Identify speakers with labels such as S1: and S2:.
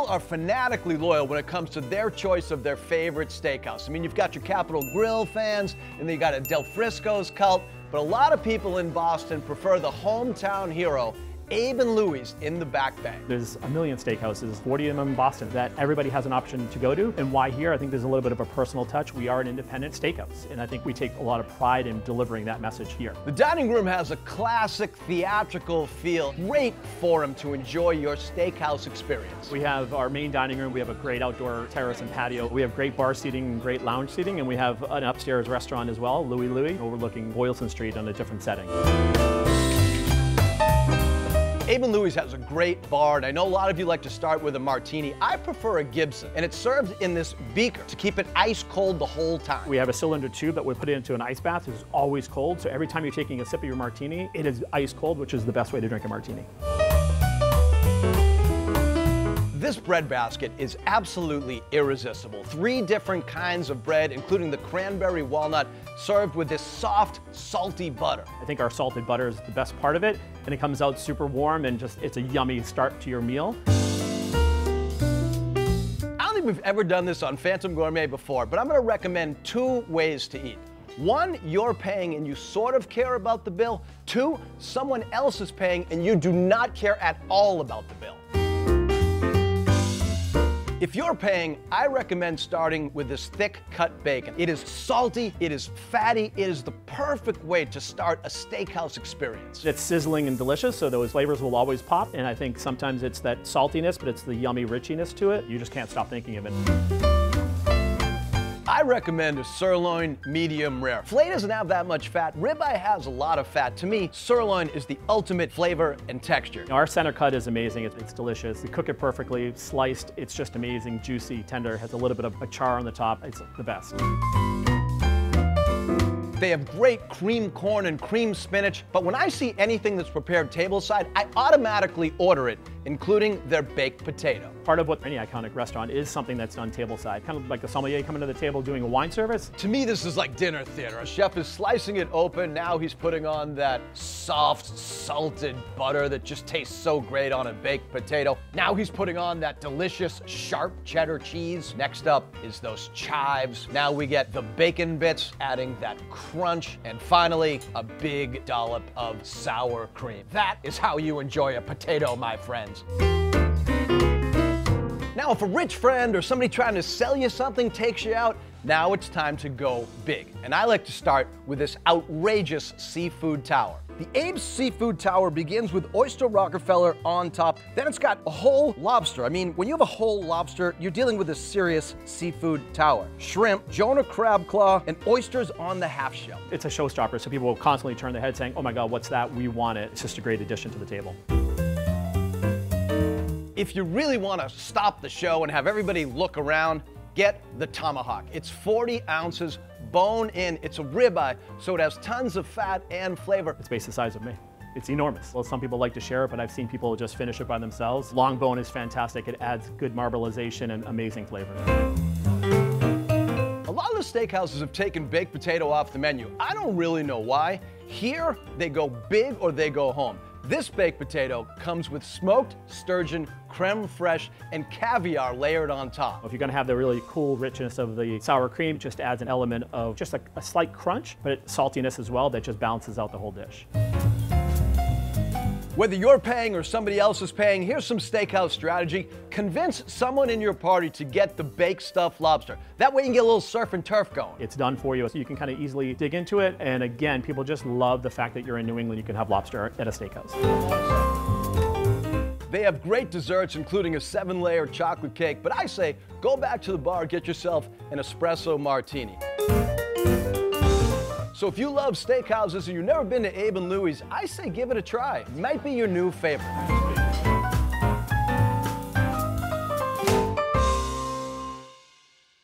S1: People are fanatically loyal when it comes to their choice of their favorite steakhouse. I mean, you've got your Capitol Grill fans, and then you got a Del Frisco's cult, but a lot of people in Boston prefer the hometown hero, Abe and Louie's in the Back Bay.
S2: There's a million steakhouses, 40 of them in Boston, that everybody has an option to go to. And why here? I think there's a little bit of a personal touch. We are an independent steakhouse, and I think we take a lot of pride in delivering that message here.
S1: The dining room has a classic theatrical feel, great forum to enjoy your steakhouse experience.
S2: We have our main dining room, we have a great outdoor terrace and patio, we have great bar seating and great lounge seating, and we have an upstairs restaurant as well, Louie, overlooking Boylston Street on a different setting.
S1: Abe & Louie's has a great bar, and I know a lot of you like to start with a martini. I prefer a Gibson, and it's served in this beaker to keep it ice cold the whole time.
S2: We have a cylinder tube that we put it into an ice bath. It's always cold, so every time you're taking a sip of your martini, it is ice cold, which is the best way to drink a martini.
S1: This bread basket is absolutely irresistible. 3 different kinds of bread, including the cranberry walnut, served with this soft, salty butter.
S2: I think our salted butter is the best part of it, and it comes out super warm and just, it's a yummy start to your meal.
S1: I don't think we've ever done this on Phantom Gourmet before, but I'm gonna recommend 2 ways to eat. 1, you're paying and you sort of care about the bill. 2, someone else is paying and you do not care at all about the bill. If you're paying, I recommend starting with this thick cut bacon. It is salty, it is fatty, it is the perfect way to start a steakhouse experience.
S2: It's sizzling and delicious, so those flavors will always pop, and I think sometimes it's that saltiness, but it's the yummy richiness to it. You just can't stop thinking of it.
S1: I recommend a sirloin medium rare. Filet doesn't have that much fat. Ribeye has a lot of fat. To me, sirloin is the ultimate flavor and texture.
S2: Our center cut is amazing. It's delicious. We cook it perfectly, sliced. It's just amazing, juicy, tender. Has a little bit of a char on the top. It's the best.
S1: They have great cream corn and cream spinach, but when I see anything that's prepared tableside, I automatically order it, including their baked potato.
S2: Part of what any iconic restaurant is something that's done tableside, kind of like the sommelier coming to the table doing a wine service.
S1: To me, this is like dinner theater. A chef is slicing it open. Now he's putting on that soft, salted butter that just tastes so great on a baked potato. Now he's putting on that delicious, sharp cheddar cheese. Next up is those chives. Now we get the bacon bits, adding that crunch, and finally, a big dollop of sour cream. That is how you enjoy a potato, my friends. Now, if a rich friend or somebody trying to sell you something takes you out, now it's time to go big. And I like to start with this outrageous seafood tower. The Abe's Seafood Tower begins with oyster Rockefeller on top. Then it's got a whole lobster. I mean, when you have a whole lobster, you're dealing with a serious seafood tower. Shrimp, Jonah crab claw, and oysters on the half shell.
S2: It's a showstopper, so people will constantly turn their head saying, oh my God, what's that? We want it. It's just a great addition to the table.
S1: If you really want to stop the show and have everybody look around, get the tomahawk. It's 40 ounces, bone in. It's a ribeye, so it has tons of fat and flavor.
S2: It's based the size of me. It's enormous. Well, some people like to share it, but I've seen people just finish it by themselves. Long bone is fantastic. It adds good marbleization and amazing flavor.
S1: A lot of the steakhouses have taken baked potato off the menu. I don't really know why. Here, they go big or they go home. This baked potato comes with smoked sturgeon, creme fraiche, and caviar layered on top.
S2: If you're gonna have the really cool richness of the sour cream, just adds an element of just a slight crunch, but saltiness as well that just balances out the whole dish.
S1: Whether you're paying or somebody else is paying, here's some steakhouse strategy. Convince someone in your party to get the baked stuffed lobster. That way you can get a little surf and turf going.
S2: It's done for you, so you can kind of easily dig into it. And again, people just love the fact that you're in New England, you can have lobster at a steakhouse.
S1: They have great desserts, including a 7-layer chocolate cake, but I say go back to the bar, get yourself an espresso martini. So if you love steakhouses and you've never been to Abe & Louie's, I say give it a try. It might be your new favorite.